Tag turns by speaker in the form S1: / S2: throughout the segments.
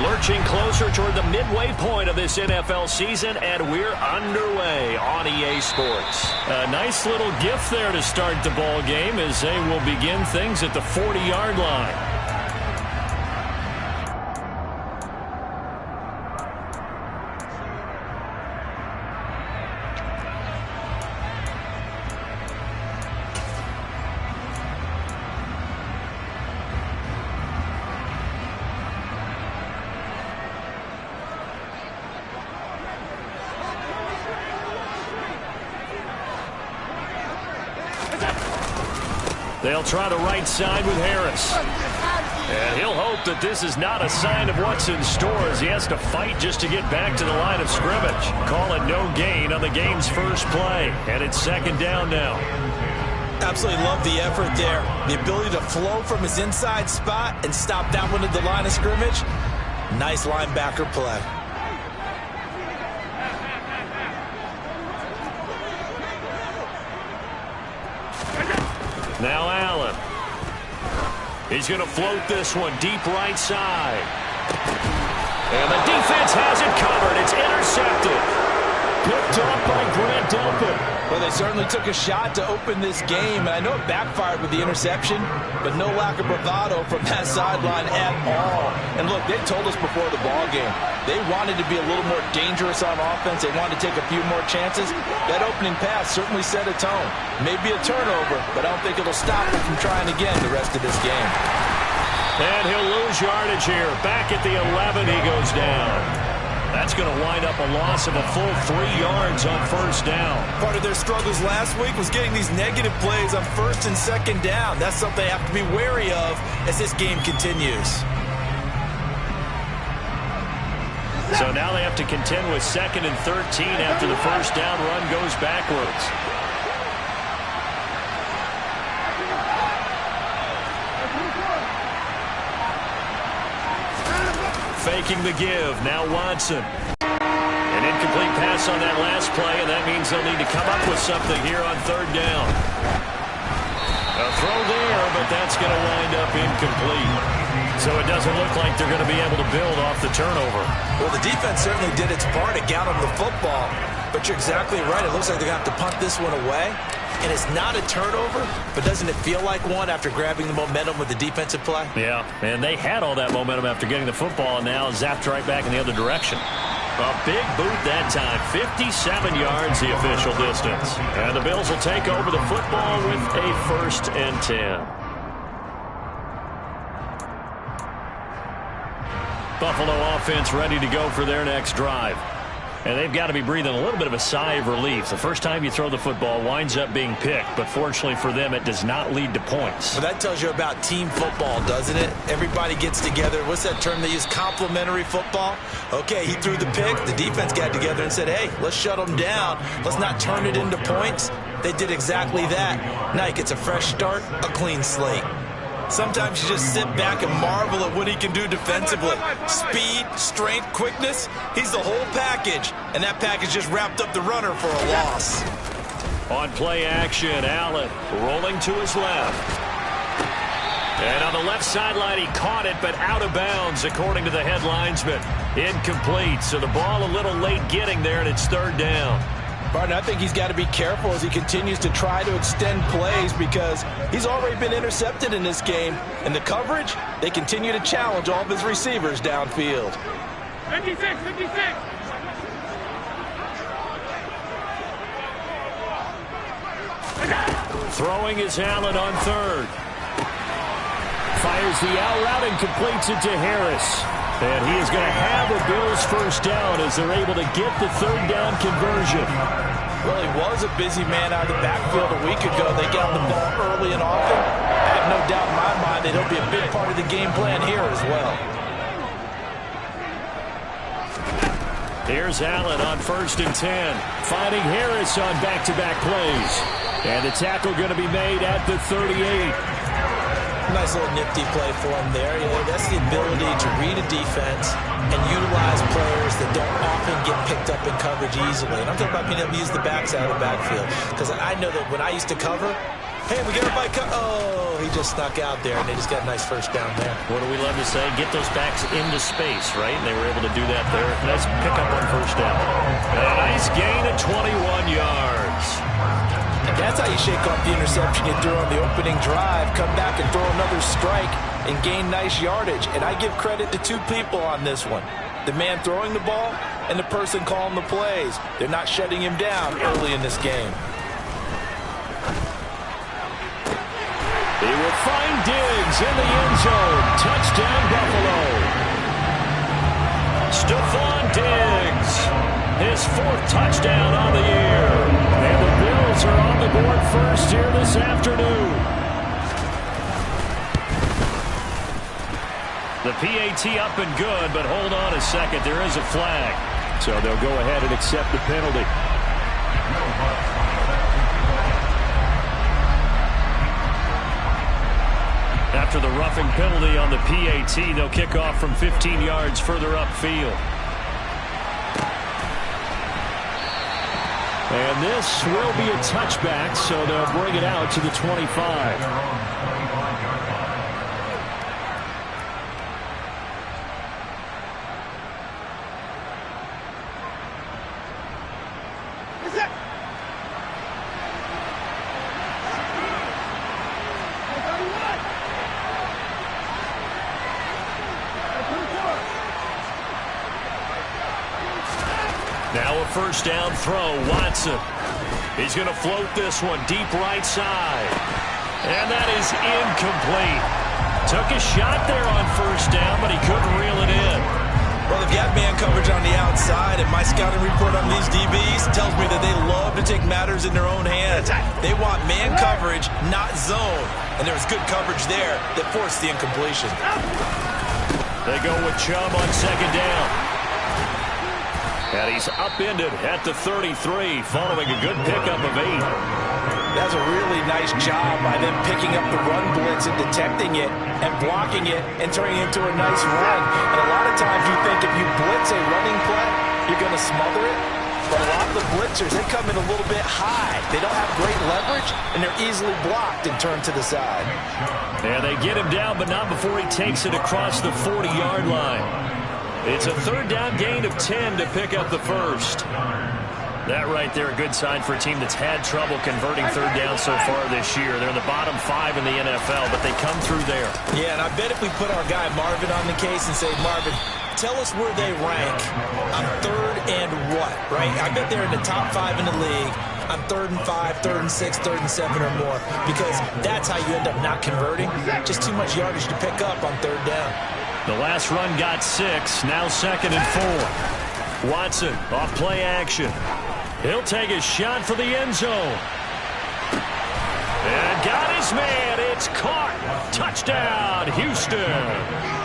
S1: Lurching closer toward the midway point of this NFL season, and we're underway on EA Sports.
S2: A nice little gift there to start the ball game as they will begin things at the 40-yard line. They'll try the right side with Harris. And he'll hope that this is not a sign of what's in store as he has to fight just to get back to the line of scrimmage. Call it no gain on the game's first play. And it's second down now.
S3: Absolutely love the effort there. The ability to flow from his inside spot and stop that one at the line of scrimmage. Nice linebacker play.
S1: Now Allen. He's going to float this one deep right side. And the defense has it covered. It's intercepted. Picked up by Grant Delpit.
S3: Well, they certainly took a shot to open this game, and I know it backfired with the interception, but no lack of bravado from that sideline at all. And look, they told us before the ball game, they wanted to be a little more dangerous on offense. They wanted to take a few more chances. That opening pass certainly set a tone. Maybe a turnover, but I don't think it'll stop them from trying again the rest of this game.
S1: And he'll lose yardage here. Back at the 11, he goes down. That's going to wind up a loss of a full 3 yards on first down.
S3: Part of their struggles last week was getting these negative plays on first and second down. That's something they have to be wary of as this game continues.
S1: So now they have to contend with 2nd and 13 after the first down run goes backwards. Faking the give. Now Watson. An incomplete pass on that last play, and that means they'll need to come up with something here on third down. A throw there, but that's going to wind up incomplete. So it doesn't look like they're going to be able to build off the turnover.
S3: Well, the defense certainly did its part to get them the football, but you're exactly right. It looks like they're going to have to punt this one away. And it's not a turnover, but doesn't it feel like one after grabbing the momentum with the defensive play?
S1: Yeah, and they had all that momentum after getting the football, and now zapped right back in the other direction. A big boot that time, 57 yards the official distance. And the Bills will take over the football with a 1st and 10. Buffalo offense ready to go for their next drive. And they've got to be breathing a little bit of a sigh of relief. The first time you throw the football winds up being picked, but fortunately for them, it does not lead to points.
S3: Well, that tells you about team football, doesn't it? Everybody gets together. What's that term they use? Complementary football? Okay, he threw the pick. The defense got together and said, hey, let's shut them down. Let's not turn it into points. They did exactly that. Now he gets a fresh start, a clean slate. Sometimes you just sit back and marvel at what he can do defensively. Speed, strength, quickness, he's the whole package. And that package just wrapped up the runner for a loss.
S1: On play action, Allen rolling to his left. And on the left sideline, he caught it, but out of bounds, according to the head linesman. Incomplete, so the ball a little late getting there, and it's third down.
S3: Barton, I think he's got to be careful as he continues to try to extend plays because he's already been intercepted in this game. And the coverage, they continue to challenge all of his receivers downfield.
S4: 56, 56.
S1: Throwing is Allen on third. Fires the out route and completes it to Harris. And he is going to have the Bills first down as they're able to get the third down conversion.
S3: Well, he was a busy man out of the backfield a week ago. They got the ball early and often. I have no doubt in my mind that he'll be a big part of the game plan here as well.
S1: Here's Allen on 1st and 10. Finding Harris on back-to-back plays. And the tackle going to be made at the 38.
S3: Nice little nifty play for him there. You know, that's the ability to read a defense and utilize players that don't often get picked up in coverage easily. And I'm talking about being able to use the backside of the backfield. Because I know that when I used to cover, Hey, we got everybody oh, he just snuck out there, and they just got a nice first down there.
S2: What do we love to say? Get those backs into space, right? And they were able to do that there. Nice pickup on first down. And a nice gain of 21 yards.
S3: That's how you shake off the interception you threw on the opening drive. Come back and throw another strike and gain nice yardage. And I give credit to two people on this one. The man throwing the ball and the person calling the plays. They're not shutting him down early in this game.
S2: He will find Diggs in the end zone. Touchdown, Buffalo. Stephon Diggs, his 4th touchdown on the year. And the Bills are on the board first here this afternoon. The PAT up and good, but hold on a second. There is a flag. So they'll go ahead and accept the penalty. After the roughing penalty on the PAT, they'll kick off from 15 yards further upfield. And this will be a touchback, so they'll bring it out to the 25. Now a first down throw, Watson. He's going to float this one deep right side. And that is incomplete. Took a shot there on first down, but he couldn't reel it in.
S3: Well, they've got man coverage on the outside, and my scouting report on these DBs tells me that they love to take matters in their own hands. They want man coverage, not zone. And there was good coverage there that forced the incompletion.
S2: They go with Chubb on second down. And he's upended at the 33, following a good pickup of 8.
S3: That's a really nice job by them picking up the run blitz and detecting it and blocking it and turning it into a nice run. And a lot of times you think if you blitz a running play, you're going to smother it. But a lot of the blitzers, they come in a little bit high. They don't have great leverage, and they're easily blocked and turned to the side.
S2: And they get him down, but not before he takes it across the 40-yard line. It's a third down gain of 10 to pick up the first. That right there, a good sign for a team that's had trouble converting third down so far this year. They're in the bottom 5 in the NFL, but they come through there.
S3: Yeah, and I bet if we put our guy Marvin on the case and say, Marvin, tell us where they rank on third and what, right? I bet they're in the top 5 in the league on 3rd and 5, 3rd and 6, 3rd and 7 or more, because that's how you end up not converting. Just too much yardage to pick up on third down.
S2: The last run got 6, now 2nd and 4. Watson off play action. He'll take a shot for the end zone. And got his man. It's caught. Touchdown, Houston.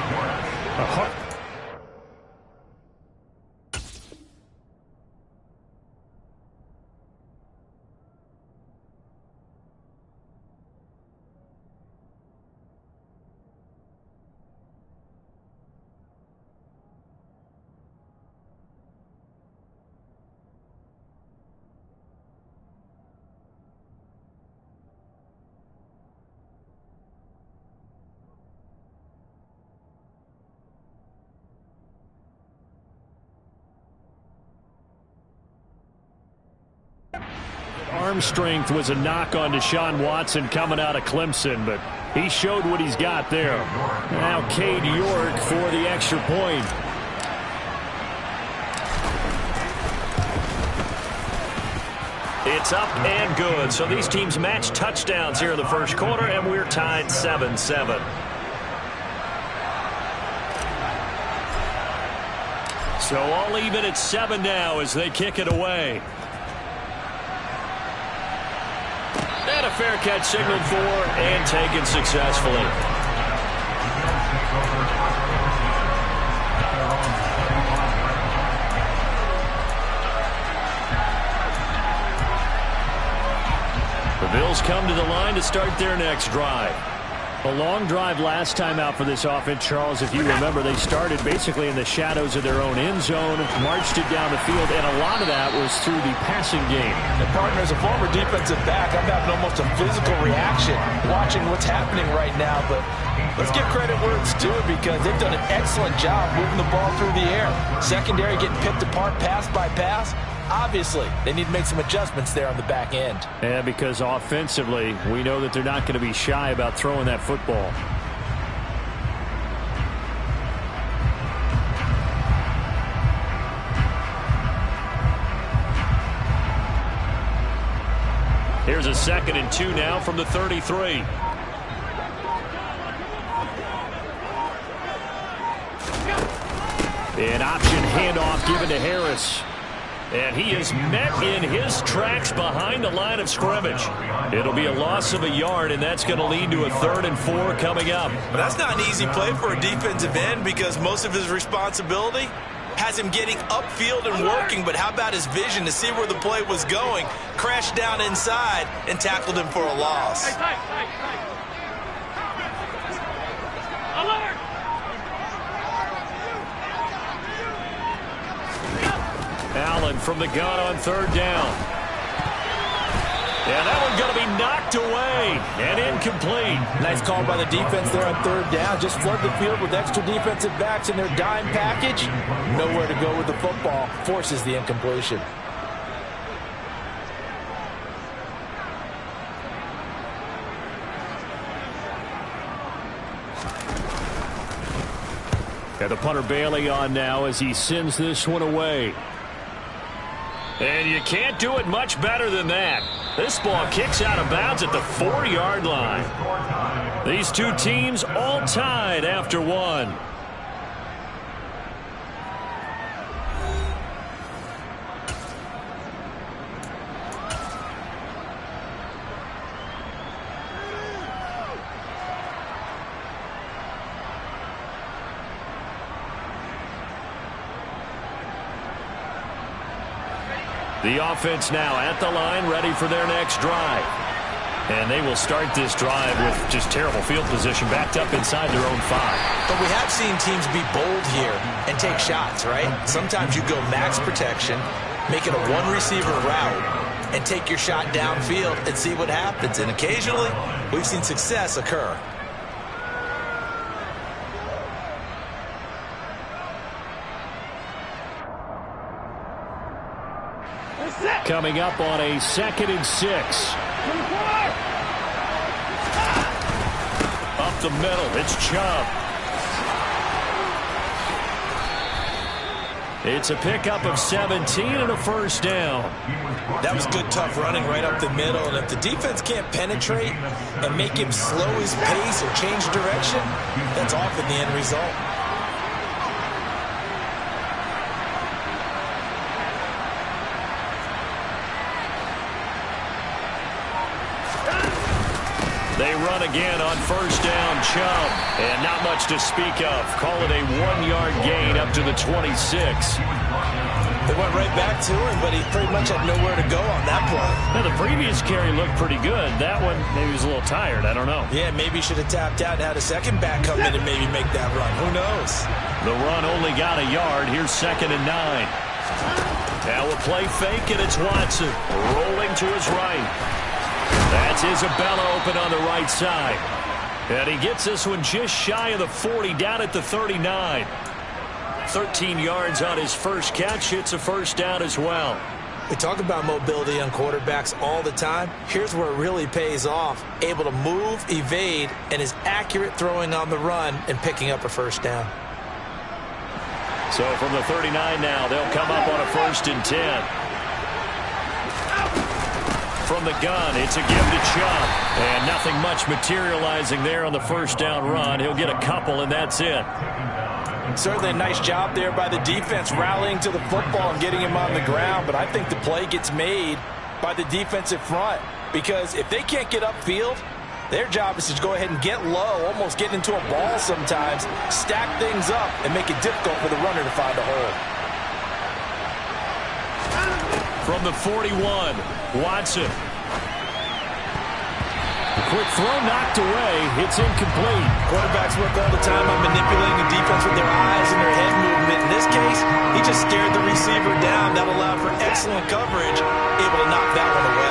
S2: Arm strength was a knock on Deshaun Watson coming out of Clemson, but he showed what he's got there. Now Cade York for the extra point. It's up and good. So these teams match touchdowns here in the first quarter, and we're tied 7-7. So all even at 7 now as they kick it away. And a fair catch signaled for and taken successfully. The Bills come to the line to start their next drive. A long drive last time out for this offense, Charles. If you remember, they started basically in the shadows of their own end zone, marched it down the field, and a lot of that was through the passing game.
S3: And partner, as a former defensive back, I'm having almost a physical reaction watching what's happening right now. But let's give credit where it's due, because they've done an excellent job moving the ball through the air. Secondary getting picked apart pass by pass. Obviously, they need to make some adjustments there on the back end.
S2: Yeah, because offensively, we know that they're not going to be shy about throwing that football. Here's a 2nd and 2 now from the 33. An option handoff given to Harris. And he is met in his tracks behind the line of scrimmage. It'll be a loss of a yard, and that's going to lead to a 3rd and 4 coming up.
S3: But that's not an easy play for a defensive end, because most of his responsibility has him getting upfield and working. But how about his vision to see where the play was going, crashed down inside, and tackled him for a loss.
S4: Alert!
S2: Allen from the gun on 3rd down. And that one's going to be knocked away and incomplete.
S3: Nice call by the defense there on 3rd down. Just flood the field with extra defensive backs in their dime package. Nowhere to go with the football. Forces the incompletion.
S2: And the punter Bailey on now as he sends this one away. And you can't do it much better than that. This ball kicks out of bounds at the 4-yard line. These two teams all tied after one. The offense now at the line, ready for their next drive. And they will start this drive with just terrible field position, backed up inside their own 5.
S3: But we have seen teams be bold here and take shots, right? Sometimes you go max protection, make it a one-receiver route, and take your shot downfield and see what happens. And occasionally, we've seen success occur.
S2: Coming up on a 2nd and 6. Up the middle, it's Chubb. It's a pickup of 17 and a 1st down.
S3: That was good, tough running right up the middle. And if the defense can't penetrate and make him slow his pace or change direction, that's often the end result.
S2: They run again on 1st down, Chubb. And not much to speak of. Call it a 1-yard gain up to the 26.
S3: They went right back to him, but he pretty much had nowhere to go on that play.
S2: Now, the previous carry looked pretty good. That one, maybe he was a little tired. I don't know.
S3: Yeah, maybe he should have tapped out and had a second back come in and maybe make that run. Who knows?
S2: The run only got a yard. Here's 2nd and 9. Now a play fake, and it's Watson rolling to his right. That's Isabella open on the right side. And he gets this one just shy of the 40, down at the 39. 13 yards on his first catch. It's a 1st down as well.
S3: We talk about mobility on quarterbacks all the time. Here's where it really pays off. Able to move, evade, and is accurate throwing on the run and picking up a 1st down.
S2: So from the 39 now, they'll come up on a 1st and 10. From the gun, it's a give to Chubb. And nothing much materializing there on the 1st down run. He'll get a couple, and that's it.
S3: Certainly a nice job there by the defense rallying to the football and getting him on the ground. But I think the play gets made by the defensive front, because if they can't get upfield, their job is to go ahead and get low, almost get into a ball sometimes, stack things up, and make it difficult for the runner to find a hole.
S2: From the 41, Watson. Quick throw knocked away. It's incomplete.
S3: Quarterbacks work all the time on manipulating the defense with their eyes and their head movement. In this case, he just scared the receiver down. That allowed for excellent coverage, able to knock that one away.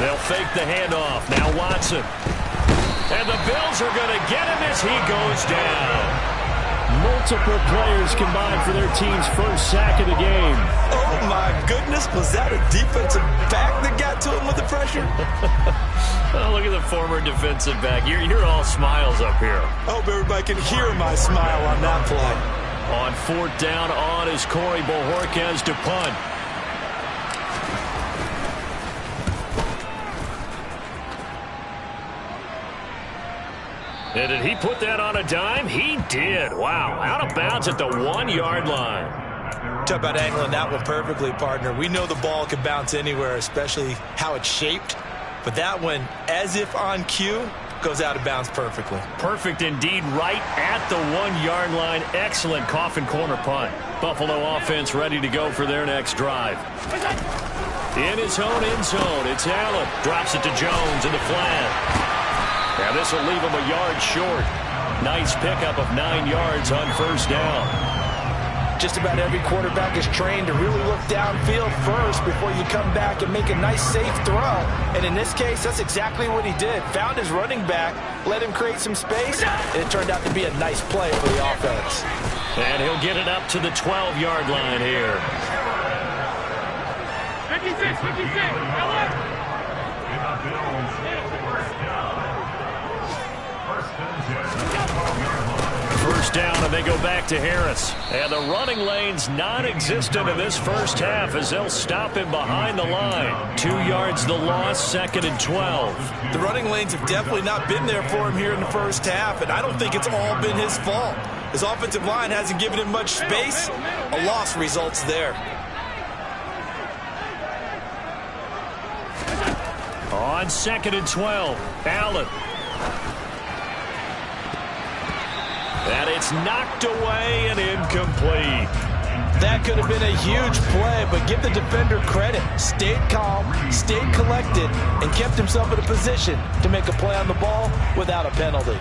S2: They'll fake the handoff. Now Watson. And the Bills are going to get him as he goes down. Multiple players combined for their team's first sack of the game.
S3: Oh, my goodness. Was that a defensive back that got to him with the pressure?
S1: Oh, look at the former defensive back. You're all smiles up here.
S3: I hope everybody can hear my smile on that play.
S2: On fourth down on is Corey Bojorquez to punt. And did he put that on a dime? He did. Wow. Out of bounds at the 1-yard line.
S3: Talk about angling that one perfectly, partner. We know the ball can bounce anywhere, especially how it's shaped. But that one, as if on cue, goes out of bounds perfectly.
S2: Perfect indeed, right at the 1-yard line. Excellent coffin corner punt. Buffalo offense ready to go for their next drive. In his own end zone, it's Allen. Drops it to Jones in the flat. Now this will leave him a yard short. Nice pickup of 9 yards on first down.
S3: Just about every quarterback is trained to really look downfield first before you come back and make a nice, safe throw. And in this case, that's exactly what he did. Found his running back, let him create some space, and it turned out to be a nice play for the offense.
S2: And he'll get it up to the 12-yard line here.
S4: 56, 56.
S2: First down, and they go back to Harris. And the running lane's non-existent in this first half as they'll stop him behind the line. 2 yards the loss, 2nd and 12.
S3: The running lanes have definitely not been there for him here in the first half, and I don't think it's all been his fault. His offensive line hasn't given him much space. A loss results there.
S2: On 2nd and 12, Allen. And it's knocked away and incomplete.
S3: That could have been a huge play, but give the defender credit. Stayed calm, stayed collected, and kept himself in a position to make a play on the ball without a penalty.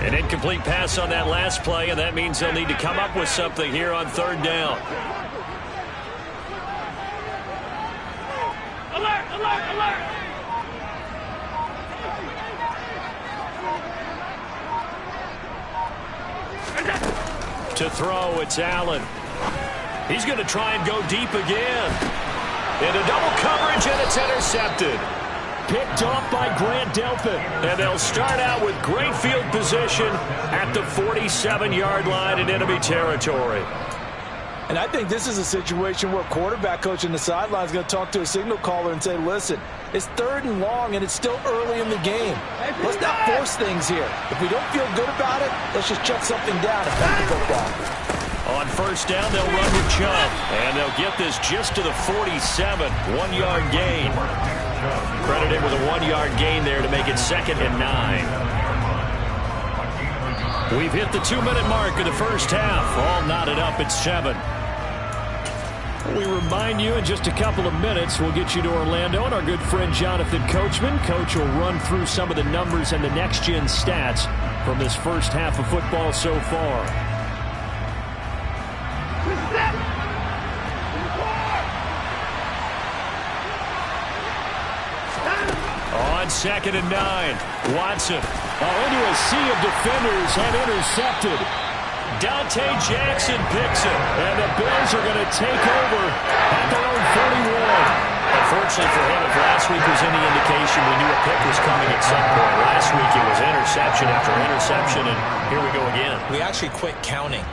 S2: An incomplete pass on that last play, and that means they'll need to come up with something here on third down.
S4: Alert, alert, alert.
S2: To throw, it's Allen. He's going to try and go deep again. Into double coverage, and it's intercepted. Picked off by Grant Delpit. And they'll start out with great field position at the 47-yard line in enemy territory.
S3: And I think this is a situation where quarterback coach in the sideline is going to talk to a signal caller and say, listen, it's 3rd and long, and it's still early in the game. Let's not force things here. If we don't feel good about it, let's just shut something down and play the football.
S2: On first down, they'll run with Chubb. And they'll get this just to the 47, 1-yard gain. Credited with a 1-yard gain there to make it 2nd and 9. We've hit the 2-minute mark of the first half. All knotted up at 7. We remind you in just a couple of minutes we'll get you to Orlando and our good friend Jonathan Coachman. Coach will run through some of the numbers and the next-gen stats from this first half of football so far. On 2nd and 9, Watson into a sea of defenders and intercepted. Dante Jackson picks it, and the Bills are going to take over at their own 41. Unfortunately for him, if last week was any indication, we knew a pick was coming at some point. Last week it was interception after interception, and here we go again.
S3: We actually quit counting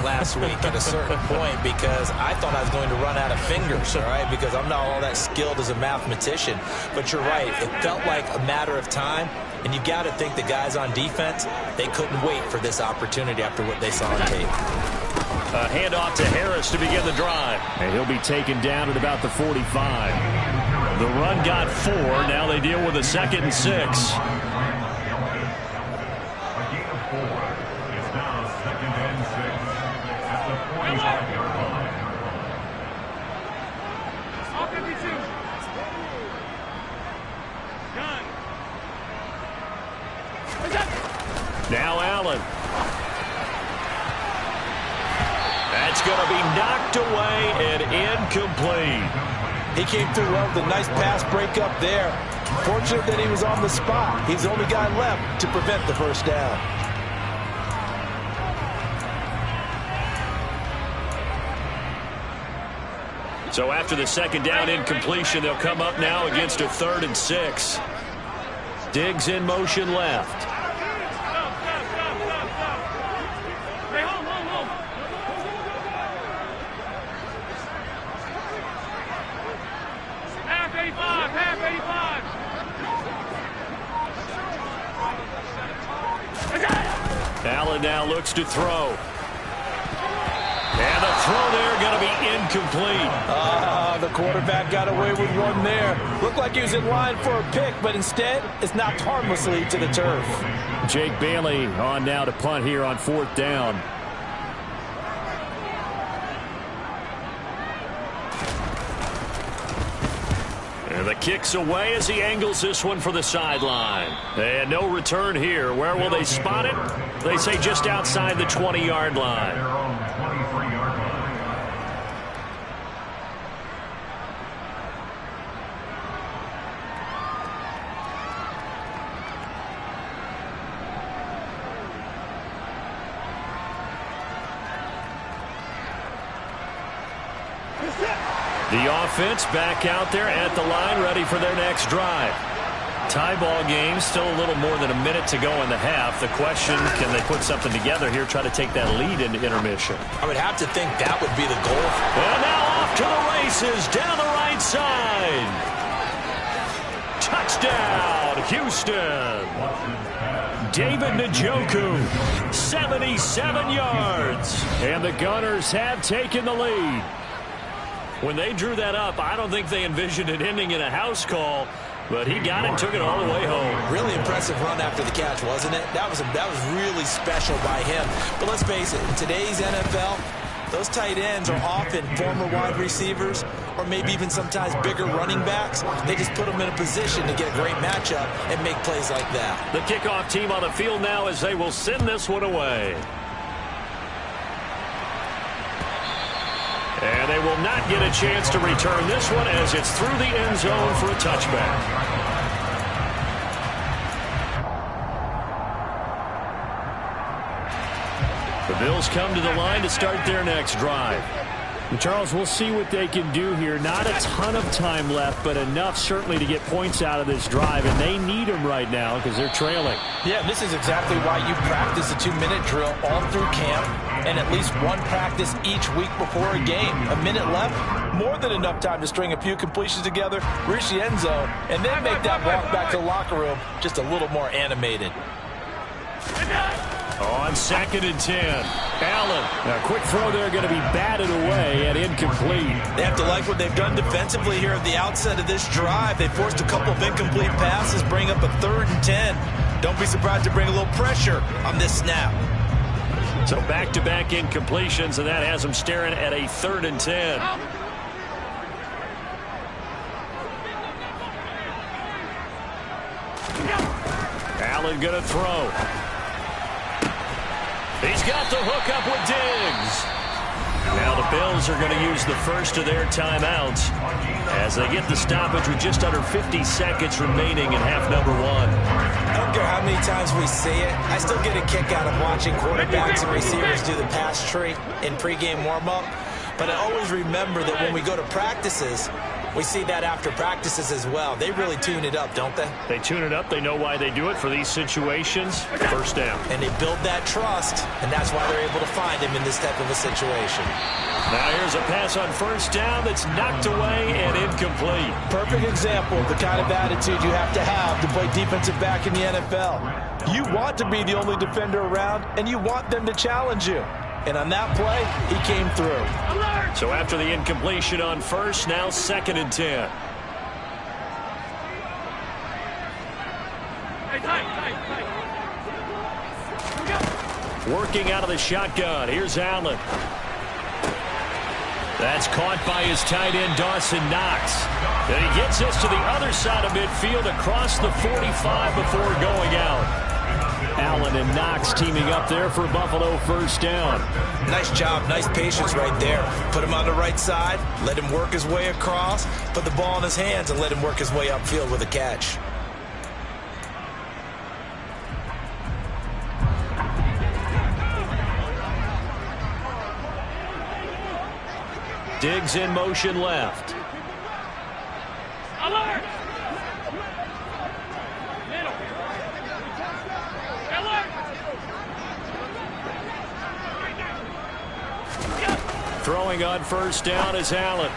S3: last week at a certain point because I thought I was going to run out of fingers, all right, because I'm not all that skilled as a mathematician. But you're right. It felt like a matter of time, and you got to think the guys on defense, they couldn't wait for this opportunity after what they saw on tape.
S2: A handoff to Harris to begin the drive. And he'll be taken down at about the 45.
S1: The run got 4. Now they deal with a 2nd and 6. Now Allen. That's going to be knocked away and incomplete.
S3: He came through well with a nice pass breakup there. Fortunate that he was on the spot. He's the only guy left to prevent the first down.
S1: So after the 2nd down incompletion, they'll come up now against a 3rd and 6. Diggs in motion left. Allen now looks to throw. And the throw there going to be incomplete.
S3: The quarterback got away with one there. Looked like he was in line for a pick, but instead it's knocked harmlessly to the turf.
S1: Jake Bailey on now to punt here on 4th down. And the kick's away as he angles this one for the sideline. And no return here. Where will they spot it? They say just outside the 20-yard line. The offense back out there at the line, ready for their next drive. Tie ball game, still a little more than a minute to go in the half. The question, can they put something together here, try to take that lead into intermission?
S3: I would have to think that would be the goal.
S1: And now off to the races, down the right side. Touchdown, Houston. David Njoku, 77 yards. And the Gunners have taken the lead. When they drew that up, I don't think they envisioned it ending in a house call, but he got it and took it all the way home.
S3: Really impressive run after the catch, wasn't it? That was really special by him. But let's face it, in today's NFL, those tight ends are often former wide receivers or maybe even sometimes bigger running backs. They just put them in a position to get a great matchup and make plays like that.
S1: The kickoff team on the field now as they will send this one away. And they will not get a chance to return this one as it's through the end zone for a touchback. The Bills come to the line to start their next drive. Charles, we'll see what they can do here. Not a ton of time left, but enough certainly to get points out of this drive, and they need them right now because they're trailing.
S3: Yeah, this is exactly why you practice a 2-minute drill all through camp and at least one practice each week before a game. A minute left, more than enough time to string a few completions together, reach the end zone, and then make that walk back to the locker room just a little more animated.
S1: On 2nd and 10, Allen. A quick throw there going to be batted away and incomplete.
S3: They have to like what they've done defensively here at the outset of this drive. They forced a couple of incomplete passes, bring up a 3rd and 10. Don't be surprised to bring a little pressure on this snap.
S1: So back-to-back incompletions, and that has them staring at a 3rd and 10. Allen going to throw. He's got the hook up with Diggs. Now the Bills are going to use the first of their timeouts as they get the stoppage with just under 50 seconds remaining in half number 1.
S3: I don't care how many times we see it. I still get a kick out of watching quarterbacks and receivers do the pass tree in pregame warm-up. But I always remember that when we go to practices, we see that after practices as well. They really tune it up, don't they?
S1: They tune it up. They know why they do it for these situations. First down.
S3: And they build that trust, and that's why they're able to find him in this type of a situation.
S1: Now here's a pass on first down that's knocked away and incomplete.
S3: Perfect example of the kind of attitude you have to play defensive back in the NFL. You want to be the only defender around, and you want them to challenge you. And on that play, he came through.
S1: So after the incompletion on first, now 2nd and 10.
S4: Hey, tight.
S2: Working out of the shotgun. Here's Allen. That's caught by his tight end, Dawson Knox. And he gets this to the other side of midfield across the 45 before going out. Allen and Knox teaming up there for Buffalo first down.
S3: Nice job. Nice patience right there. Put him on the right side. Let him work his way across. Put the ball in his hands and let him work his way upfield with a catch.
S2: Diggs in motion left.
S4: Alert! Middle. Alert!
S2: Throwing on first down is Allen.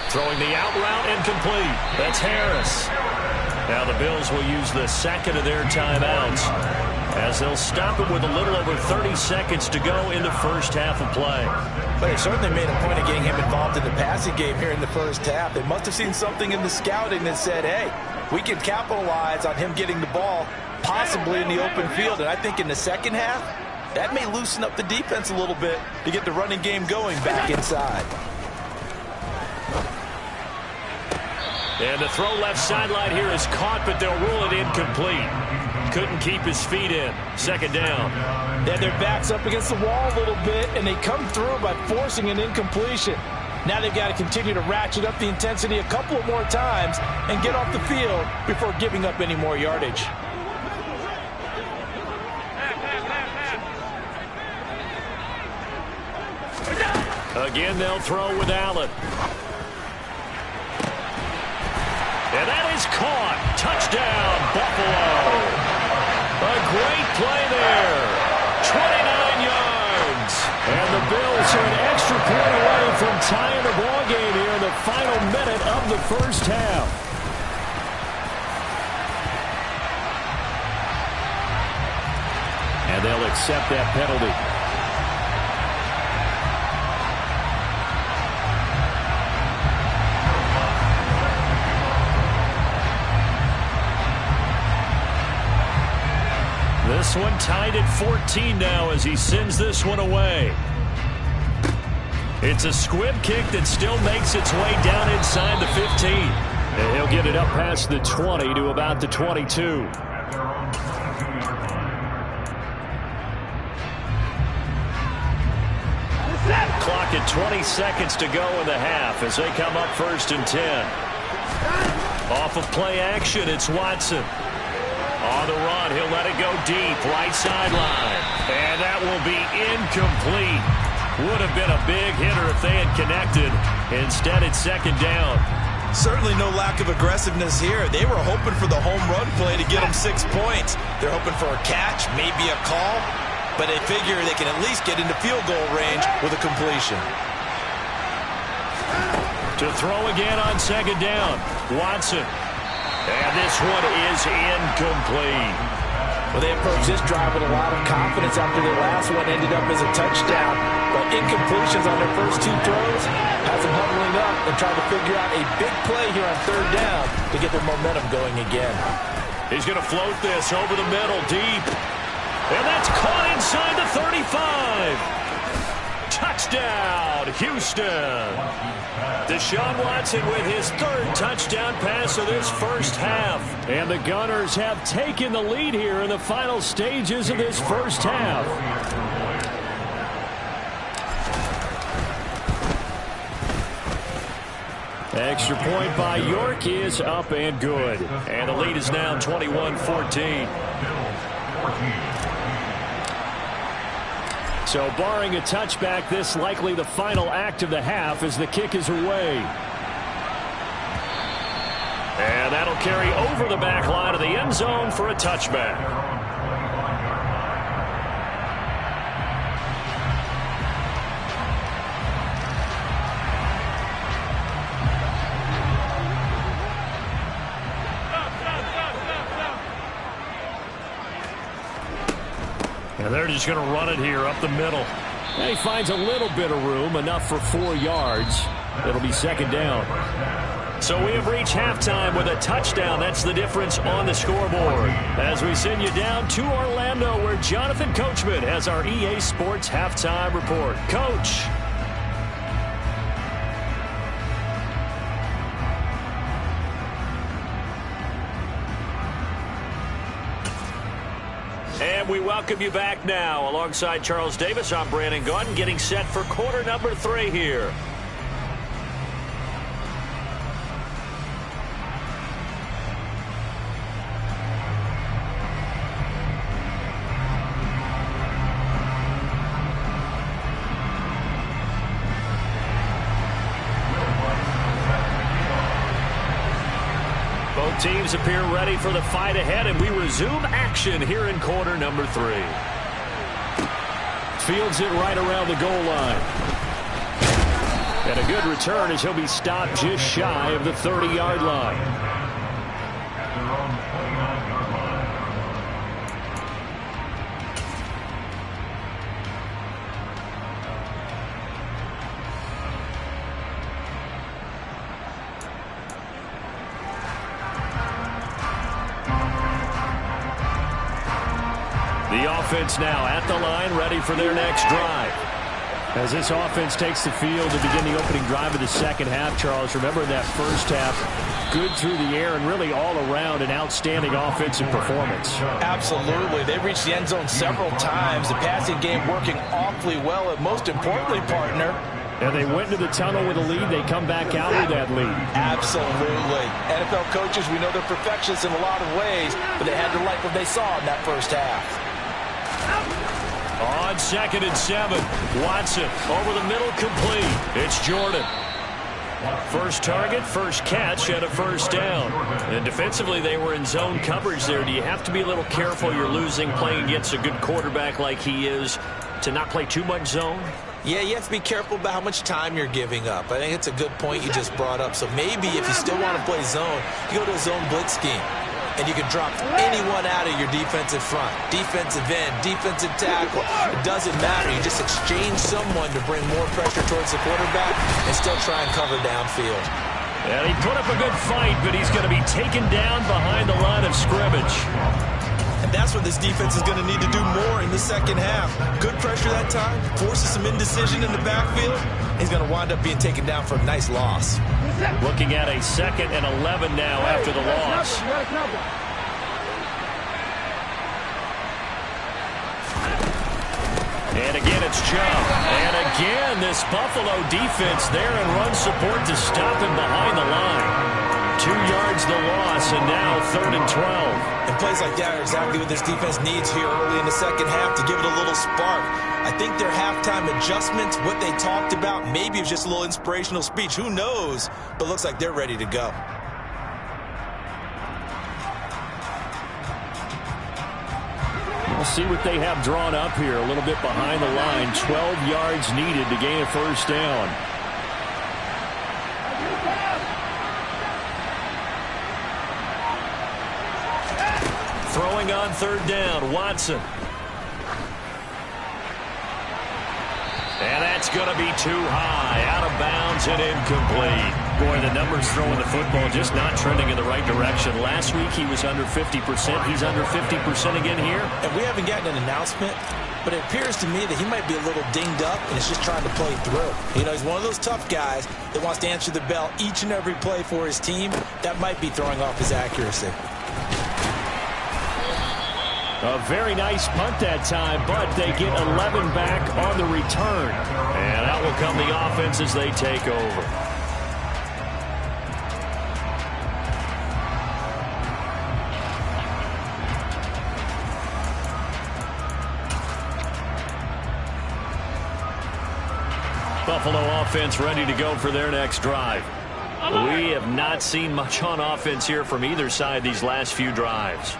S2: Throwing the out route incomplete. That's Harris. Now the Bills will use the second of their timeouts as they'll stop it with a little over 30 seconds to go in the first half of play.
S3: But they certainly made a point of getting him involved in the passing game here in the first half. They must have seen something in the scouting that said, hey, we can capitalize on him getting the ball possibly in the open field. And I think in the second half, that may loosen up the defense a little bit to get the running game going back inside.
S2: And the throw left sideline here is caught, but they'll rule it incomplete. Couldn't keep his feet in. Second down.
S5: They had their backs up against the wall a little bit, and they come through by forcing an incompletion. Now they've got to continue to ratchet up the intensity a couple of more times and get off the field before giving up any more yardage.
S2: Again, they'll throw with Allen. And that is caught. Touchdown, Buffalo. A great play there. 29 yards. And the Bills are an extra point away from tying the ball game here in the final minute of the first half. And they'll accept that penalty. This one tied at 14 now as he sends this one away. It's a squib kick that still makes its way down inside the 15. And he'll get it up past the 20 to about the 22. Clock at 20 seconds to go in the half as they come up first and 10. Off of play action, it's Watson. On the run, he'll let it go deep, right sideline. And that will be incomplete. Would have been a big hitter if they had connected. Instead, it's second down.
S3: Certainly no lack of aggressiveness here. They were hoping for the home run play to get them 6 points. They're hoping for a catch, maybe a call, but they figure they can at least get into field goal range with a completion.
S2: To throw again on second down, Watson. And this one is incomplete.
S5: Well, they approached this drive with a lot of confidence after their last one ended up as a touchdown. But incompletions on their first 2 throws has them huddling up and trying to figure out a big play here on third down to get their momentum going again.
S2: He's going to float this over the middle, deep. And that's caught inside the 35. Touchdown, Houston. Deshaun Watson with his 3rd touchdown pass of this first half. And the Gunners have taken the lead here in the final stages of this first half. Extra point by York is up and good. And the lead is now 21-14. So barring a touchback, this likely the final act of the half as the kick is away. And that'll carry over the back line of the end zone for a touchback. And they're just going to run it here up the middle. And he finds a little bit of room, enough for 4 yards. It'll be second down.
S1: So we have reached halftime with a touchdown. That's the difference on the scoreboard. As we send you down to Orlando, where Jonathan Coachman has our EA Sports Halftime Report. Coach. And we welcome you back now. Alongside Charles Davis, I'm Brandon Gaudin, getting set for quarter number 3 here. Both teams appear ready for the fight ahead, and we resume action here in quarter number 3. Fields it right around the goal line. And a good return as he'll be stopped just shy of the 30-yard line. The offense now at the line, ready for their next drive. As this offense takes the field to begin the opening drive of the second half, Charles, remember in that first half, good through the air and really all around an outstanding offensive performance.
S5: Absolutely. They reached the end zone several times. The passing game working awfully well, and most importantly, partner,
S1: and they went into the tunnel with a lead. They come back out with that lead.
S5: Absolutely. NFL coaches, we know they're perfectionists in a lot of ways, but they had to like what they saw in that first half.
S1: On 2nd and 7, Watson over the middle, complete. It's Jordan. First target, first catch, and a first down. And defensively, they were in zone coverage there. Do you have to be a little careful? You're losing, playing against a good quarterback like he is, to not play too much zone?
S3: Yeah, you have to be careful about how much time you're giving up. I think it's a good point you just brought up. So maybe if you still want to play zone, you go to a zone blitz scheme. And you can drop anyone out of your defensive front. Defensive end, defensive tackle. It doesn't matter. You just exchange someone to bring more pressure towards the quarterback and still try and cover downfield.
S1: And he put up a good fight, but he's going to be taken down behind the line of scrimmage.
S3: And that's what this defense is going to need to do more in the second half. Good pressure that time, forces some indecision in the backfield. He's going to wind up being taken down for a nice loss.
S1: Looking at a 2nd and 11 now after the loss. And again, it's Chubb. And again, this Buffalo defense there in run support to stop him behind the line. 2 yards the loss, and now 3rd and 12.
S3: And plays like that are exactly what this defense needs here early in the second half to give it a little spark. I think their halftime adjustments, what they talked about, maybe it was just a little inspirational speech. Who knows? But looks like they're ready to go.
S1: We'll see what they have drawn up here. A little bit behind the line. 12 yards needed to gain a first down. Throwing on 3rd down, Watson. And that's going to be too high, out of bounds and incomplete. Boy, the numbers throwing the football just not trending in the right direction. Last week he was under 50%. He's under 50% again here.
S3: And we haven't gotten an announcement, but it appears to me that he might be a little dinged up and is just trying to play through. You know, he's one of those tough guys that wants to answer the bell each and every play for his team. That might be throwing off his accuracy.
S1: A very nice punt that time, but they get 11 back on the return. And out will come the offense as they take over. Buffalo offense ready to go for their next drive. We have not seen much on offense here from either side these last few drives.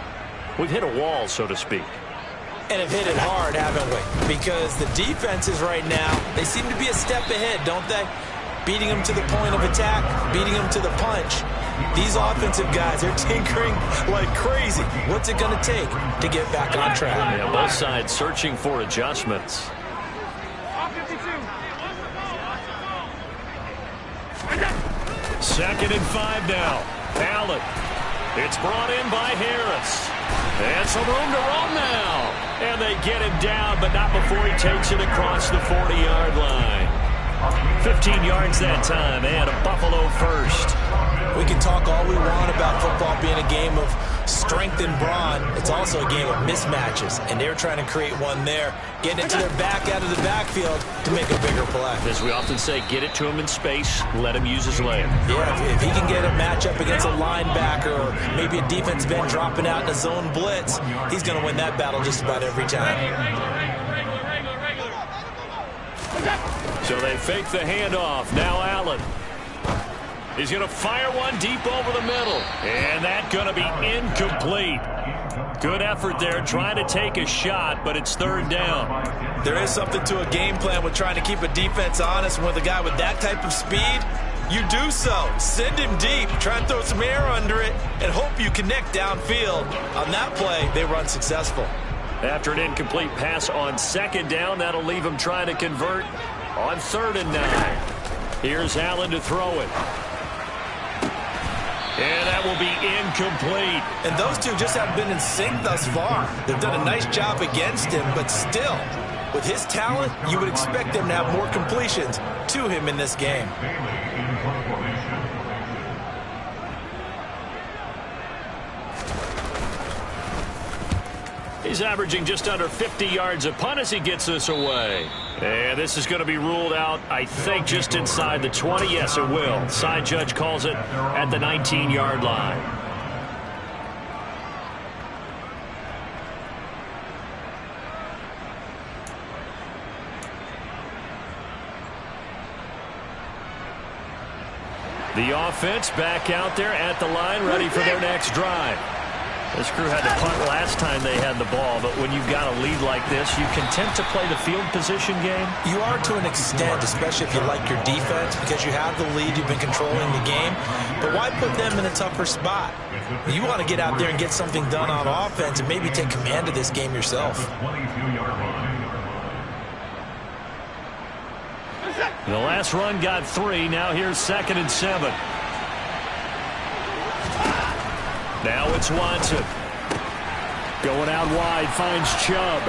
S1: We've hit a wall, so to speak.
S3: And have hit it hard, haven't we? Because the defenses right now, they seem to be a step ahead, don't they? Beating them to the point of attack, beating them to the punch. These offensive guys, they're tinkering like crazy. What's it going to take to get back on track?
S1: Yeah, both sides searching for adjustments.
S2: 2nd and 5 now. Allen. It's brought in by Harris. And some room to run now. And they get him down, but not before he takes it across the 40-yard line. 15 yards that time, and a Buffalo first.
S3: We can talk all we want about football being a game of strength and brawn. It's also a game of mismatches, and they're trying to create one there, getting it to their back out of the backfield to make a bigger play.
S2: As we often say, get it to him in space, let him use his leg.
S3: Yeah, if he can get a matchup against a linebacker or maybe a defensive end dropping out in a zone blitz, he's going to win that battle just about every time.
S2: So they fake the handoff. Now Allen. He's going to fire one deep over the middle. And that's going to be incomplete. Good effort there trying to take a shot, but it's 3rd down.
S3: There is something to a game plan with trying to keep a defense honest. With a guy with that type of speed, you do so. Send him deep. Try and throw some air under it and hope you connect downfield. On that play, they were unsuccessful.
S2: After an incomplete pass on 2nd down, that'll leave him trying to convert on 3rd and 9. Here's Allen to throw it. And that will be incomplete.
S3: And those two just haven't been in sync thus far. They've done a nice job against him, but still, with his talent, you would expect them to have more completions to him in this game.
S2: He's averaging just under 50 yards a punt as he gets this away. And this is going to be ruled out, I think, just inside the 20. Yes, it will. Side judge calls it at the 19-yard line. The offense back out there at the line, ready for their next drive. This crew had to punt last time they had the ball, but when you've got a lead like this, you content to play the field position game?
S3: You are to an extent, especially if you like your defense, because you have the lead, you've been controlling the game. But why put them in a tougher spot? You want to get out there and get something done on offense and maybe take command of this game yourself.
S2: The last run got 3. Now here's 2nd and 7. Now it's Watson. Going out wide, finds Chubb.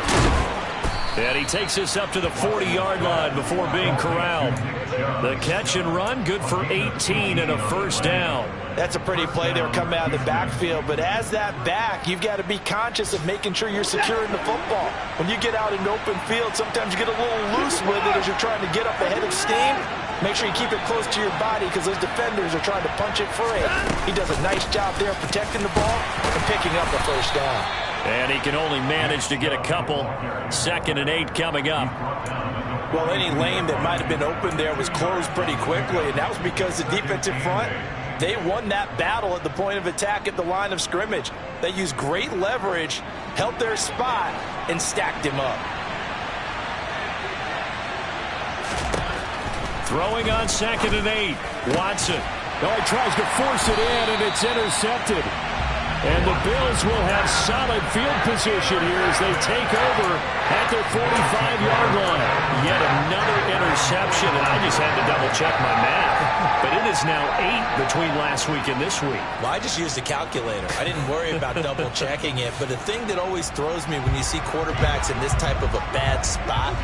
S2: And he takes this up to the 40-yard line before being corralled. The catch and run, good for 18 and a 1st down.
S3: That's a pretty play there coming out of the backfield. But as that back, you've got to be conscious of making sure you're securing the football. When you get out in open field, sometimes you get a little loose with it as you're trying to get up ahead of steam. Make sure you keep it close to your body because those defenders are trying to punch it free. He does a nice job there protecting the ball and picking up the 1st down.
S2: And he can only manage to get a couple. 2nd and 8 coming up.
S3: Well, any lane that might have been open there was closed pretty quickly, and that was because the defensive front, they won that battle at the point of attack at the line of scrimmage. They used great leverage, held their spot, and stacked him up.
S2: Throwing on 2nd and 8. Watson. Oh, he tries to force it in, and it's intercepted. And the Bills will have solid field position here as they take over at their 45-yard line. Yet another interception, and I just had to double-check my math. But it is now 8 between last week and this week.
S3: Well, I just used a calculator. I didn't worry about double-checking it. But the thing that always throws me when you see quarterbacks in this type of a bad spot,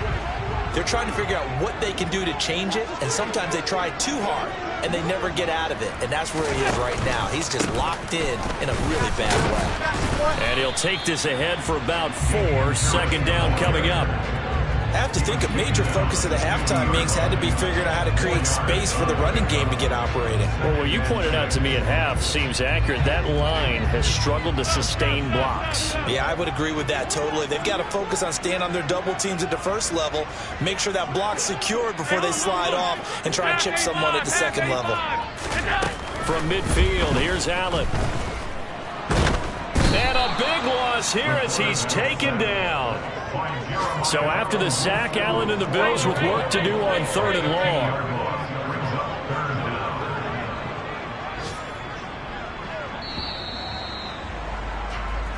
S3: they're trying to figure out what they can do to change it, and sometimes they try too hard, and they never get out of it, and that's where he is right now. He's just locked in a really bad way.
S2: And he'll take this ahead for about 4. 2nd down coming up.
S3: I have to think a major focus of the halftime meetings had to be figuring out how to create space for the running game to get operating.
S2: Well, what you pointed out to me at half seems accurate. That line has struggled to sustain blocks.
S3: Yeah, I would agree with that totally. They've got to focus on staying on their double teams at the 1st level, make sure that block's secured before they slide off and try and chip someone at the 2nd level.
S2: From midfield, here's Allen. And a big loss here as he's taken down. So after the sack, Allen and the Bills with work to do on 3rd and long.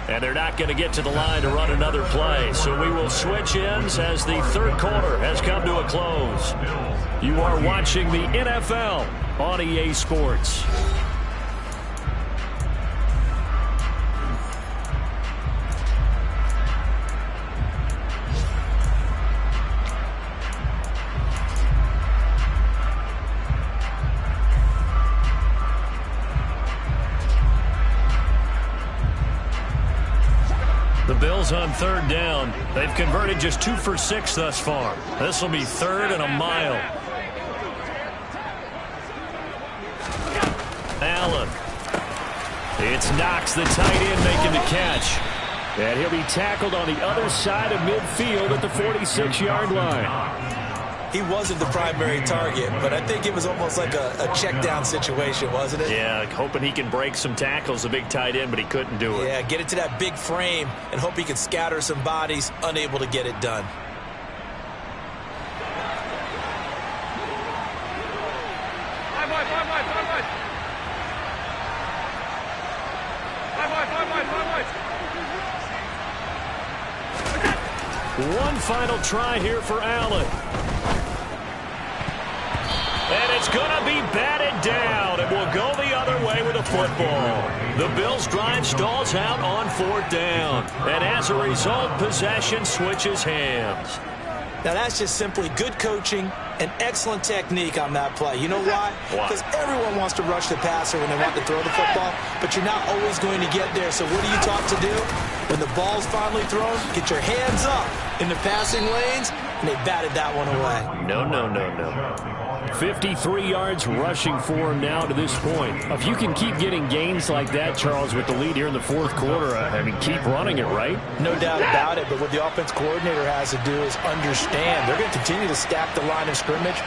S2: And they're not going to get to the line to run another play. So we will switch ends as the 3rd quarter has come to a close. You are watching the NFL on EA Sports. The Bills on third down. They've converted just 2 for 6 thus far. This will be 3rd and a mile. Allen. It's Knox, the tight end, making the catch. And he'll be tackled on the other side of midfield at the 46-yard line.
S3: He wasn't the primary target, but I think it was almost like a check down situation, wasn't it?
S2: Yeah, hoping he can break some tackles, a big tight end, but he couldn't do it.
S3: Yeah, get it to that big frame and hope he can scatter some bodies, unable to get it done.
S2: One final try here for Allen. And it's going to be batted down. It will go the other way with a football. The Bills' drive stalls out on 4th down. And as a result, possession switches hands.
S3: Now, that's just simply good coaching and excellent technique on that play. You know why? Because everyone wants to rush the passer when they want to throw the football, but you're not always going to get there. So what are you taught to do? When the ball's finally thrown, get your hands up in the passing lanes, and they batted that one away.
S2: No. 53 yards rushing for him now to this point. If you can keep getting gains like that, Charles, with the lead here in the 4th quarter, I mean, keep running it, right?
S3: No doubt about it, but what the offense coordinator has to do is understand. They're going to continue to stack the line of scrimmage.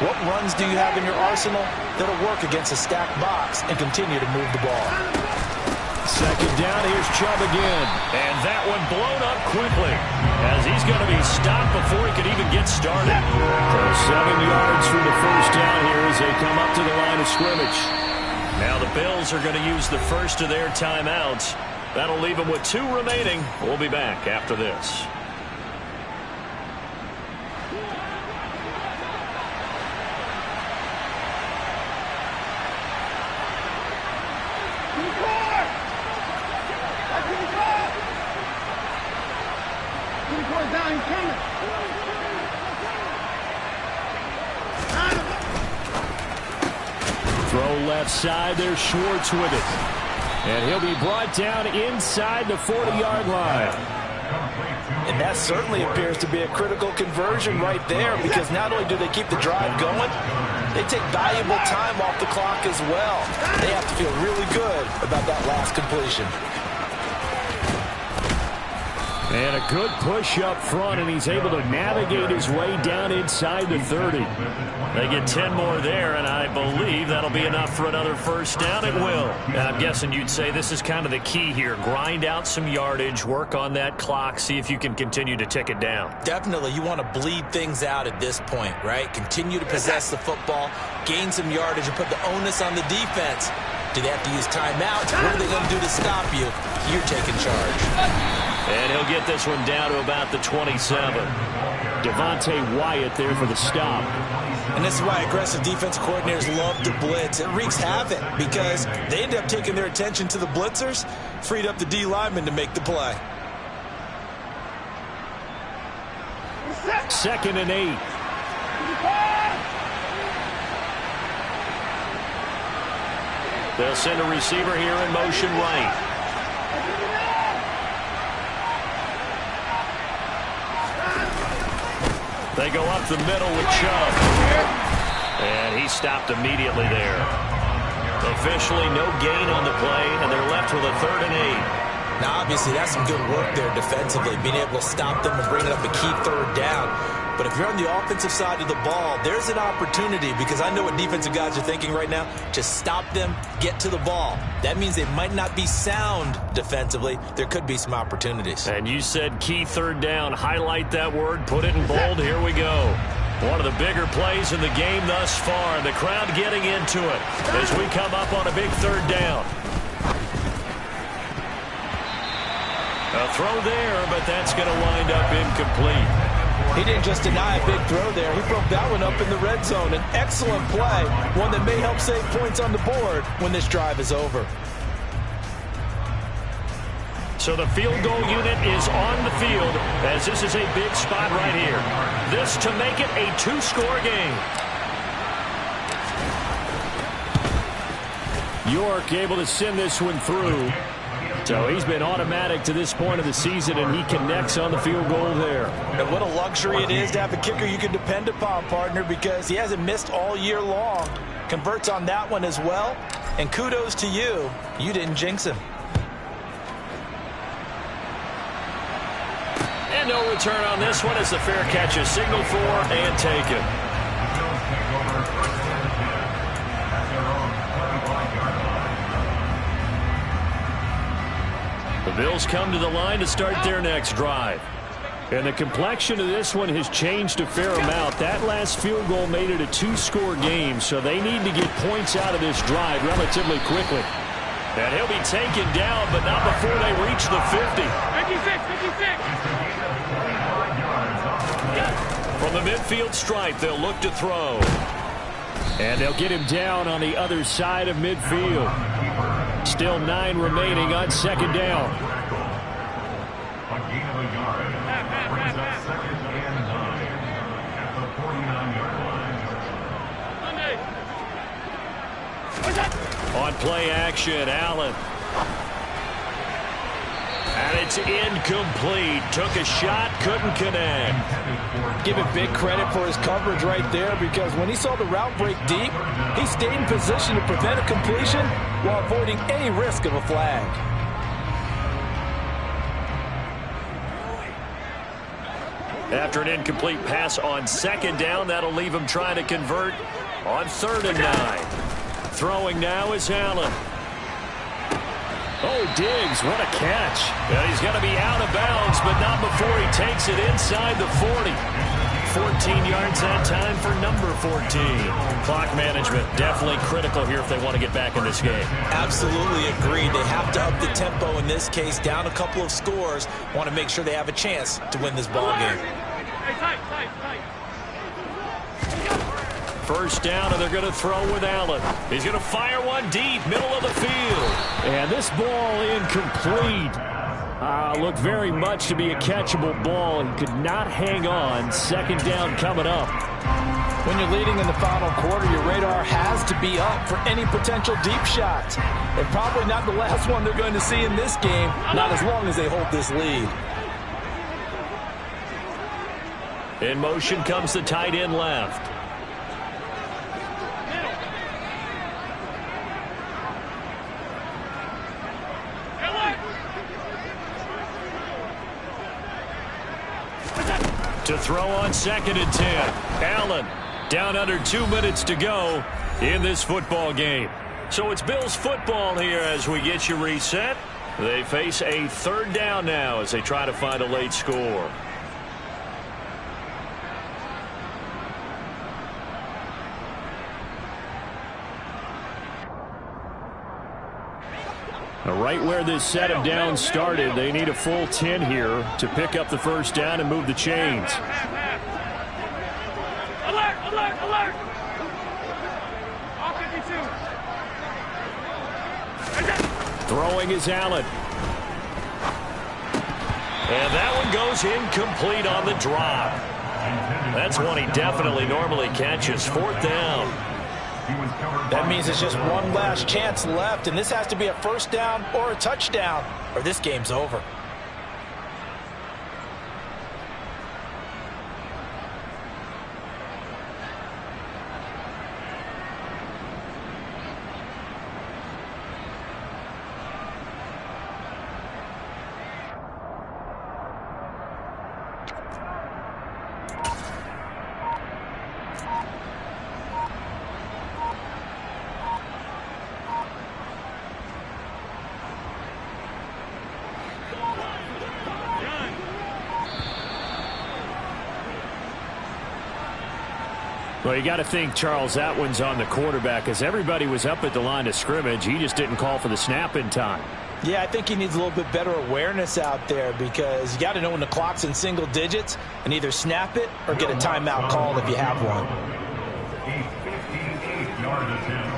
S3: What runs do you have in your arsenal that'll work against a stacked box and continue to move the ball?
S2: 2nd down, here's Chubb again. And that one blown up quickly as he's going to be stopped before he could even get started. So 7 yards from the 1st down here as they come up to the line of scrimmage. Now the Bills are going to use the first of their timeouts. That'll leave them with 2 remaining. We'll be back after this. Throw left side, there's Schwartz with it. And he'll be brought down inside the 40-yard line.
S5: And that certainly appears to be a critical conversion right there, because not only do they keep the drive going, they take valuable time off the clock as well. They have to feel really good about that last completion.
S2: And a good push up front, and he's able to navigate his way down inside the 30. They get 10 more there, and I believe that'll be enough for another 1st down. It will. And I'm guessing you'd say this is kind of the key here. Grind out some yardage, work on that clock, see if you can continue to tick it down.
S3: Definitely, you want to bleed things out at this point, right? Continue to possess the football, gain some yardage, and put the onus on the defense. Do they have to use timeouts? What are they going to do to stop you? You're taking charge.
S2: And he'll get this one down to about the 27. Devontae Wyatt there for the stop.
S3: And this is why aggressive defensive coordinators love to blitz. It wreaks havoc because they end up taking their attention to the blitzers, freed up the D lineman to make the play.
S2: 2nd and 8. They'll send a receiver here in motion right. They go up the middle with Chubb. And he stopped immediately there. Officially no gain on the play, and they're left with a 3rd and 8.
S3: Now, obviously, that's some good work there defensively, being able to stop them and bring it up a key 3rd down. But if you're on the offensive side of the ball, there's an opportunity, because I know what defensive guys are thinking right now. Just stop them, get to the ball. That means they might not be sound defensively. There could be some opportunities.
S2: And you said key 3rd down. Highlight that word, put it in bold. Here we go. One of the bigger plays in the game thus far. The crowd getting into it as we come up on a big 3rd down. A throw there, but that's going to wind up incomplete.
S5: He didn't just deny a big throw there. He broke that one up in the red zone. An excellent play, one that may help save points on the board when this drive is over.
S2: So the field goal unit is on the field as this is a big spot right here. This to make it a two-score game. York able to send this one through. So he's been automatic to this point of the season, and he connects on the field goal there.
S5: And what a luxury it is to have a kicker you can depend upon, partner, because he hasn't missed all year long. Converts on that one as well. And kudos to you. You didn't jinx him.
S2: And no return on this one as the fair catch is signaled for and taken. The Bills come to the line to start their next drive. And the complexion of this one has changed a fair amount. That last field goal made it a two-score game, so they need to get points out of this drive relatively quickly. And he'll be taken down, but not before they reach the 50.
S4: 56.
S2: From the midfield stripe, they'll look to throw. And they'll get him down on the other side of midfield. Still 9 remaining on second down.
S6: A gain of a yard. Brings up second and 9 at the 49-yard line.
S2: On play action, Allen. And it's incomplete. Took a shot, couldn't connect.
S5: Give him big credit for his coverage right there, because when he saw the route break deep, he stayed in position to prevent a completion while avoiding any risk of a flag.
S2: After an incomplete pass on second down, that'll leave him trying to convert on 3rd and 9. Throwing now is Allen. Oh, Diggs, what a catch. Yeah, he's going to be out of bounds, but not before he takes it inside the 40. 14 yards that time for number 14. Clock management definitely critical here if they want to get back in this game.
S3: Absolutely agreed. They have to up the tempo in this case, down a couple of scores. Want to make sure they have a chance to win this ball game.
S4: Tight.
S2: First down, and they're going to throw with Allen. He's going to fire one deep, middle of the field. And this ball incomplete. Looked very much to be a catchable ball and could not hang on. Second down coming up.
S5: When you're leading in the final quarter, your radar has to be up for any potential deep shots. And probably not the last one they're going to see in this game, not as long as they hold this lead.
S2: In motion comes the tight end left. To throw on 2nd and 10. Allen down under 2 minutes to go in this football game. So it's Bills football here as we get you reset. They face a 3rd down now as they try to find a late score. Right where this set of downs started, they need a full 10 here to pick up the first down and move the chains.
S4: Alert! All 52.
S2: Throwing is Allen. And that one goes incomplete on the drop. That's one he definitely normally catches. 4th down.
S5: That means it's just one last chance left, and this has to be a first down or a touchdown, or this game's over.
S2: Well, you got to think, Charles, that one's on the quarterback as everybody was up at the line of scrimmage. He just didn't call for the snap in time.
S5: Yeah, I think he needs a little bit better awareness out there because you got to know when the clock's in single digits and either snap it or get a timeout called if you have one.
S6: A 58-yard attempt.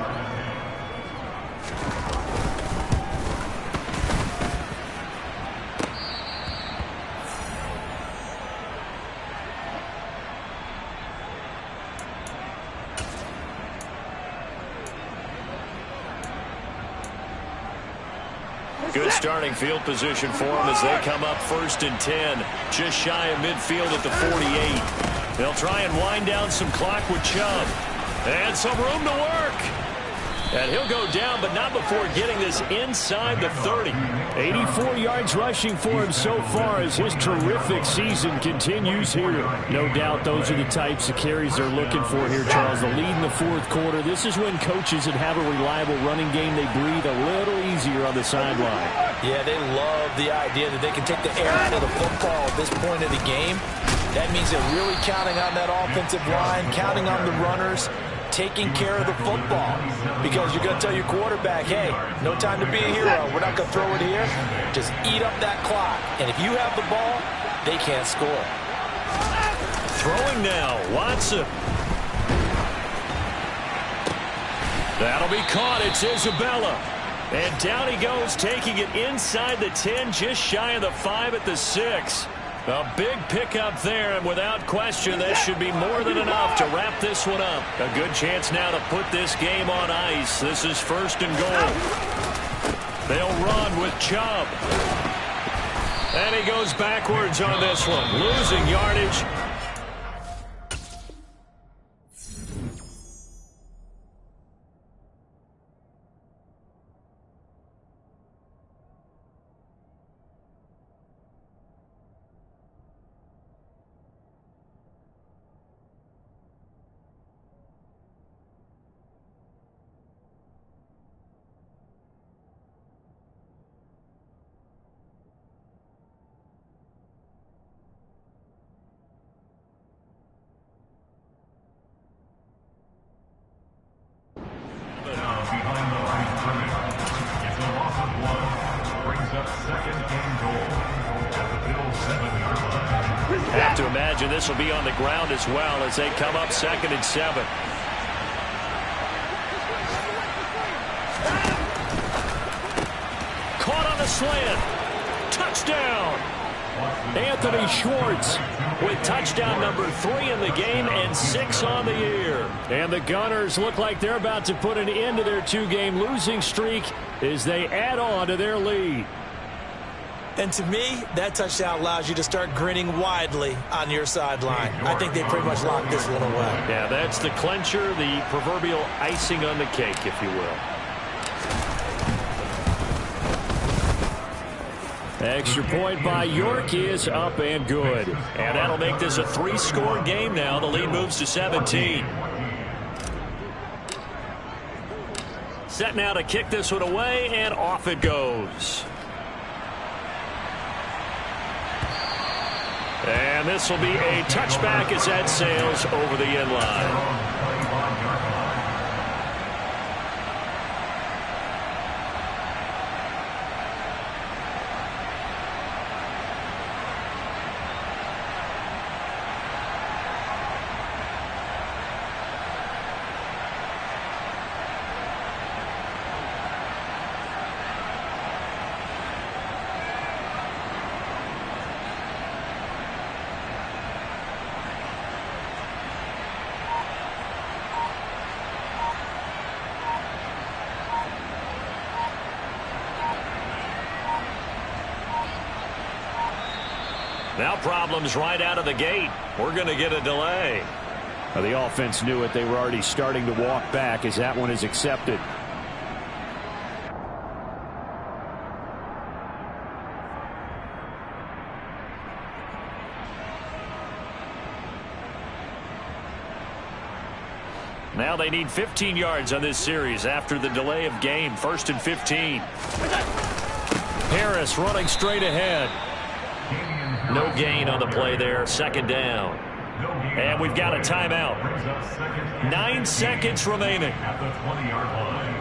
S1: Good starting field position for them as they come up 1st and 10. Just shy of midfield at the 48. They'll try and wind down some clock with Chubb. And some room to work. And he'll go down, but not before getting this inside the 30.
S2: 84 yards rushing for him so far as his terrific season continues here. No doubt those are the types of carries they're looking for here, Charles. The lead in the 4th quarter. This is when coaches that have a reliable running game, they breathe a little easier on the sideline.
S5: Yeah, they love the idea that they can take the air out of the football at this point of the game. That means they're really counting on that offensive line, counting on the runners, taking care of the football, because you're going to tell your quarterback, hey, no time to be a hero. We're not going to throw it here. Just eat up that clock. And if you have the ball, they can't score.
S1: Throwing now, Watson. That'll be caught. It's Isabella. And down he goes, taking it inside the 10, just shy of the 5 at the 6. A big pickup there, and without question, that should be more than enough to wrap this one up. A good chance now to put this game on ice. This is 1st and goal. They'll run with Chubb. And he goes backwards on this one, losing yardage.
S6: Behind the line of scrimmage. It's a loss of 1. Brings up 2nd and goal at the Bills' 7-yard line.
S1: Have to imagine this will be on the ground as well as they come up 2nd and 7. Caught on the slant. Touchdown. Anthony Schwartz with touchdown number 3 in the game and 6 on the year.
S2: And the Gunners look like they're about to put an end to their 2-game losing streak as they add on to their lead.
S5: And to me, that touchdown allows you to start grinning widely on your sideline. I think they pretty much locked this one away.
S1: Yeah, that's the clincher, the proverbial icing on the cake, if you will.
S2: Extra point by York is up and good.
S1: And that'll make this a 3-score game now. The lead moves to 17. Set now to kick this one away, and off it goes. And this will be a touchback as that sails over the end line. Now problems right out of the gate. We're going to get a delay.
S2: Well, the offense knew it. They were already starting to walk back as that one is accepted.
S1: Now they need 15 yards on this series after the delay of game. 1st and 15. Harris running straight ahead. No gain on the play there. 2nd down. And we've got a timeout. 9 seconds remaining.
S6: At the 20-yard line.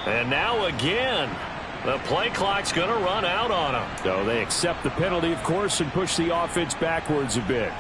S1: And now again, the play clock's going to run out on them.
S2: So they accept the penalty, of course, and push the offense backwards a bit.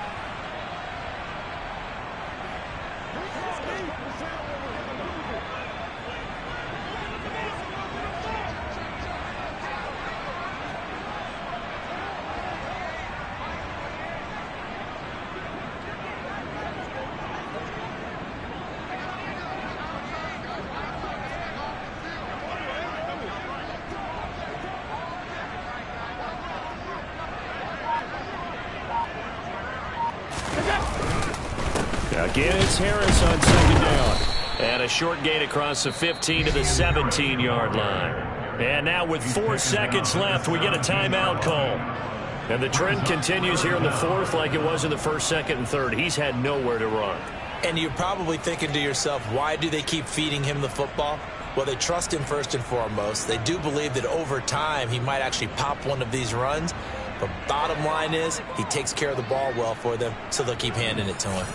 S2: Again, it's Harris on second down.
S1: And a short gain across the 15 to the 17-yard line. And now with 4 seconds left, we get a timeout call. And the trend continues here in the fourth like it was in the first, second, and third. He's had nowhere to run.
S3: And you're probably thinking to yourself, why do they keep feeding him the football? Well, they trust him first and foremost. They do believe that over time he might actually pop one of these runs. But bottom line is he takes care of the ball well for them, so they'll keep handing it to him.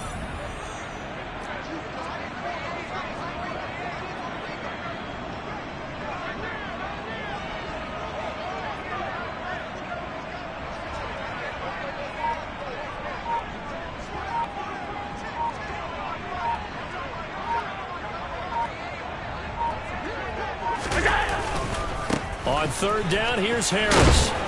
S1: On third down, here's Harris.